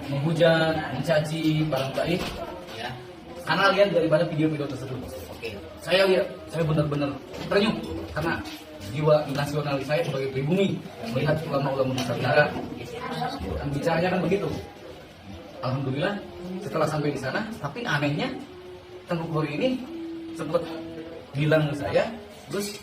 menghujat, mencaci barang baik, ya. Karena lihat daripada video-video tersebut. Oke. Saya benar-benar terenyuh karena jiwa nasionalis saya sebagai pribumi melihat ulama-ulama Nusantara dan bicaranya kan begitu. Alhamdulillah setelah sampai di sana, tapi anehnya Tengku Khori ini sempat bilang ke saya, terus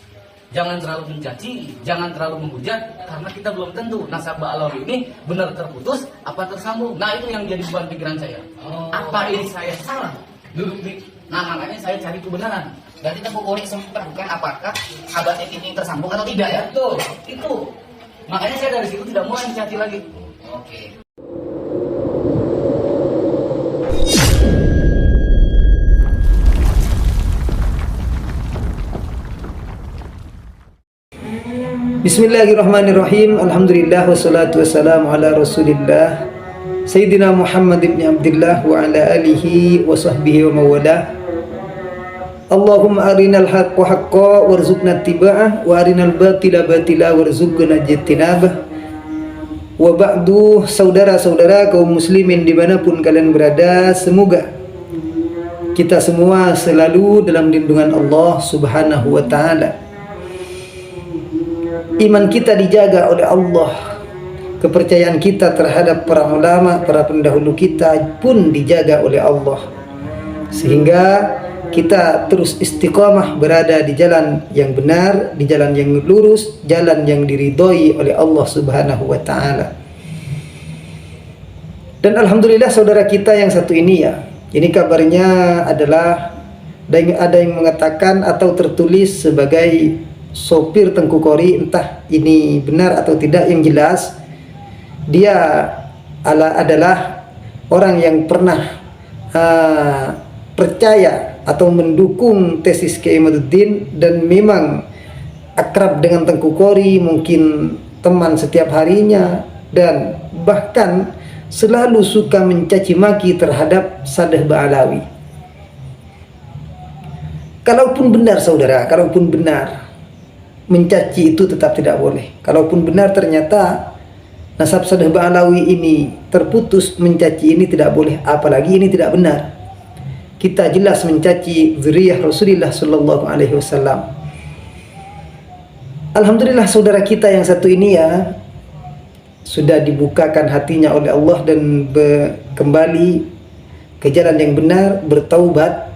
jangan terlalu mencaci, jangan terlalu menghujat, karena kita belum tentu nasabah alawi ini benar terputus apa tersambung. Nah itu yang jadi beban pikiran saya. Apa ini saya salah? Duduk di, nah makanya saya cari kebenaran. Berarti Tengku Khori sempat bukan apakah sahabat ini tersambung atau tidak ya? Betul, itu. Makanya saya dari situ tidak mau mencaci lagi. Oke. Bismillahirrahmanirrahim. Alhamdulillah wassalatu wassalamu ala Rasulillah Sayyidina Muhammad ibn Abdullah wa ala alihi wa sahbihi wa mawala. Allahumma arinal haqqa haqqa warzuqna ittiba'ah wa arinal batila batila warzuqna ijtinabah. Wa ba'du, saudara-saudara kaum muslimin dimanapun kalian berada, semoga kita semua selalu dalam lindungan Allah subhanahu wa ta'ala. Iman kita dijaga oleh Allah, kepercayaan kita terhadap para ulama, para pendahulu kita pun dijaga oleh Allah, sehingga kita terus istiqamah berada di jalan yang benar, di jalan yang lurus, jalan yang diridhoi oleh Allah subhanahu wa ta'ala. Dan alhamdulillah saudara kita yang satu ini ya, ini kabarnya adalah ada yang mengatakan atau tertulis sebagai sopir Tengku Khori, entah ini benar atau tidak, yang jelas dia adalah orang yang pernah percaya atau mendukung tesis Kiai Imaduddin dan memang akrab dengan Tengku Khori, mungkin teman setiap harinya, dan bahkan selalu suka mencaci maki terhadap Sadeh Ba'alawi. Kalaupun benar saudara, kalaupun benar, mencaci itu tetap tidak boleh. Kalaupun benar ternyata nasab Sadeh Ba'alawi ini terputus, mencaci ini tidak boleh, apalagi ini tidak benar. Kita jelas mencaci zuriyah Rasulullah sallallahu alaihi wasallam. Alhamdulillah saudara kita yang satu ini ya sudah dibukakan hatinya oleh Allah dan kembali ke jalan yang benar, bertaubat,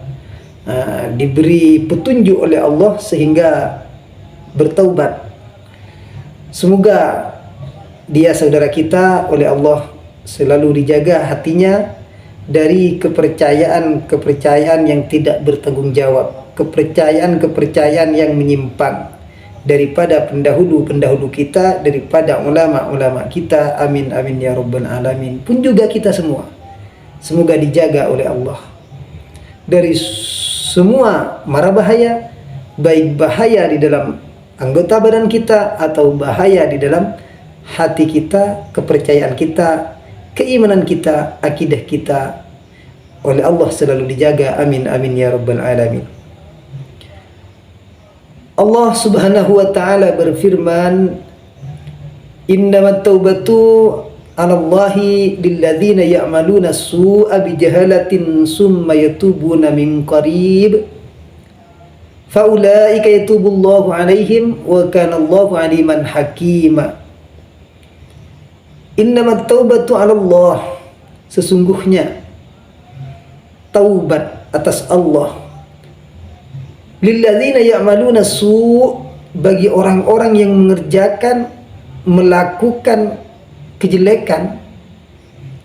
diberi petunjuk oleh Allah sehingga bertaubat. Semoga dia saudara kita oleh Allah selalu dijaga hatinya dari kepercayaan yang tidak bertanggung jawab, kepercayaan yang menyimpang daripada pendahulu kita, daripada ulama-ulama kita. Amin amin ya rabbal alamin. Pun juga kita semua semoga dijaga oleh Allah dari semua mara bahaya, baik bahaya di dalam anggota badan kita atau bahaya di dalam hati kita, kepercayaan kita, keimanan kita, akidah kita oleh Allah selalu dijaga. Amin amin ya rabbal alamin. Allah subhanahu wa ta'ala berfirman, innamat taubatu 'ala Allahi lilladzina ya'maluna su'a bijahalatin summa yatubuna min qarib faulaika yatubullahu 'alaihim wa kana Allahu 'aliman hakima. Innamat taubatu 'ala Allah, sesungguhnya taubat atas Allah, lilladzina ya'maluna su', bagi orang-orang yang melakukan kejelekan,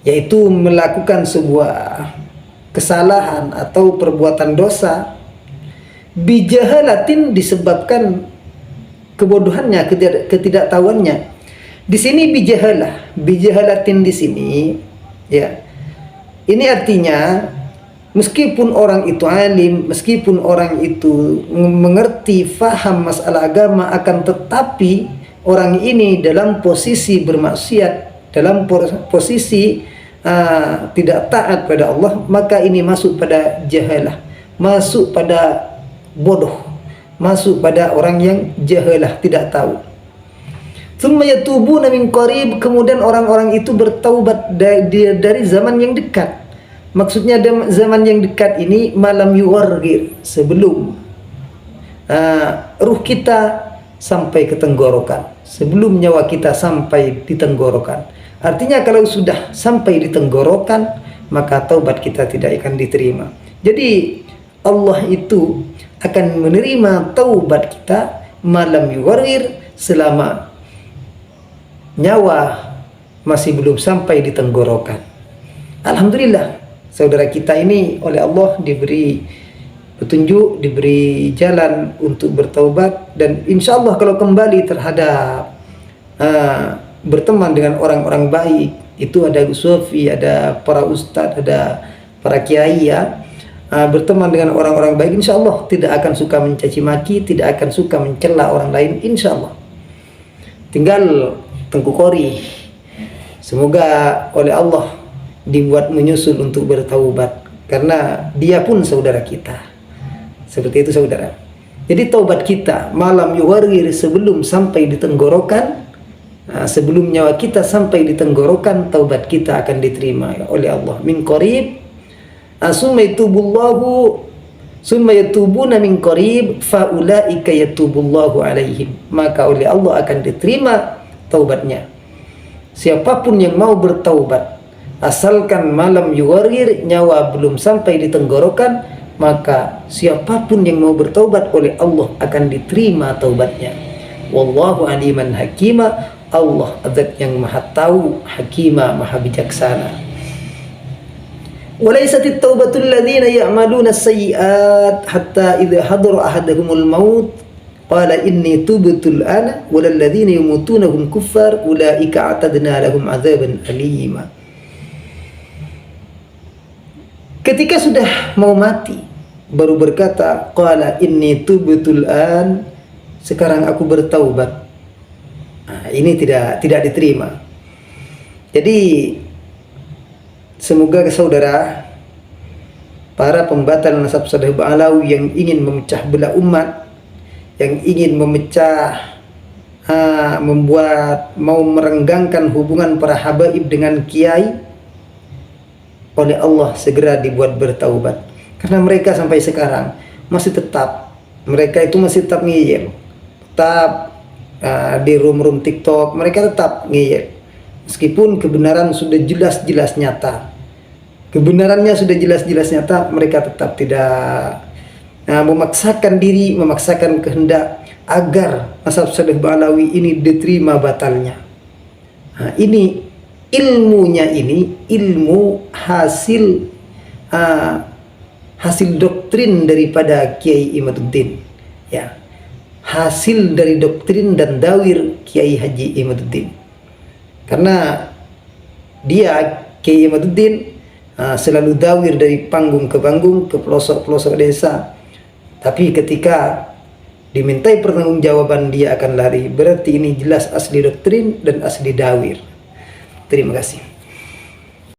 yaitu melakukan sebuah kesalahan atau perbuatan dosa, bijahalatin, disebabkan kebodohannya, ketidaktahuannya. Di sini bijahalatin di sini ya. Ini artinya meskipun orang itu alim, meskipun orang itu mengerti, faham masalah agama, akan tetapi orang ini dalam posisi bermaksiat, dalam posisi tidak taat pada Allah, maka ini masuk pada jahalah, masuk pada bodoh, masuk pada orang yang jahalah, tidak tahu. Tsumma yatubuna min qarib, kemudian orang-orang itu bertaubat dari zaman yang dekat. Maksudnya zaman yang dekat ini malam yuwargir, sebelum ruh kita sampai ke tenggorokan, sebelum nyawa kita sampai di tenggorokan. Artinya kalau sudah sampai di tenggorokan, maka taubat kita tidak akan diterima. Jadi Allah itu akan menerima taubat kita malam yuwarir, selama nyawa masih belum sampai di tenggorokan. Alhamdulillah, saudara kita ini oleh Allah diberi petunjuk, diberi jalan untuk bertaubat, dan insya Allah kalau kembali terhadap berteman dengan orang-orang baik, itu ada Gus Sofi, ada para ustadz, ada para kiai ya, berteman dengan orang-orang baik, insya Allah tidak akan suka mencaci maki, tidak akan suka mencela orang lain, insya Allah. Tinggal Tengku Qori, semoga oleh Allah dibuat menyusul untuk bertaubat, karena dia pun saudara kita. Seperti itu saudara. Jadi taubat kita malam yuwarir, sebelum sampai di tenggorokan, sebelum nyawa kita sampai di tenggorokan, taubat kita akan diterima oleh Allah. Min qarib, summa yatubuna min qarib faulaika yatubullahu alaihim, maka oleh Allah akan diterima taubatnya. Siapapun yang mau bertaubat, asalkan malam yuwarir, nyawa belum sampai di tenggorokan, maka siapapun yang mau bertaubat oleh Allah akan diterima taubatnya. Wallahu aliman hakima, Allah zat yang maha tahu, hakima, maha bijaksana. Walaisatit taubatul ladzina ya'maluna as-sayyi'at hatta idza hadara ahadahumul maut qala inni tubtu al-ana walal ladzina yamutuna hum kuffar ulaika a'tadna lahum 'adzaban alima. Ketika sudah mau mati, baru berkata qala inni tubtu al-an, sekarang aku bertaubat. Nah, ini tidak diterima. Jadi semoga saudara, para pembatal nasab Saleh Ba'alawi yang ingin memecah belah umat, yang ingin mau merenggangkan hubungan para habaib dengan kiai, oleh Allah segera dibuat bertaubat. Karena mereka sampai sekarang masih tetap ngeyel, tetap di room TikTok, mereka tetap ngeyel. Meskipun kebenaran sudah jelas-jelas nyata, kebenarannya sudah jelas-jelas nyata, mereka tetap tidak memaksakan diri, memaksakan kehendak agar mazhab Saleh Ba'alawi ini diterima batalnya. Nah, ini ilmunya, ini ilmu hasil doktrin daripada Kiai Imaduddin, ya, hasil dari doktrin dan dawir Kiai Haji Imaduddin. Karena dia Kiai Imaduddin selalu dawir dari panggung ke panggung, ke pelosok-pelosok desa. Tapi ketika dimintai pertanggungjawaban, dia akan lari. Berarti ini jelas asli doktrin dan asli dawir. Terima kasih.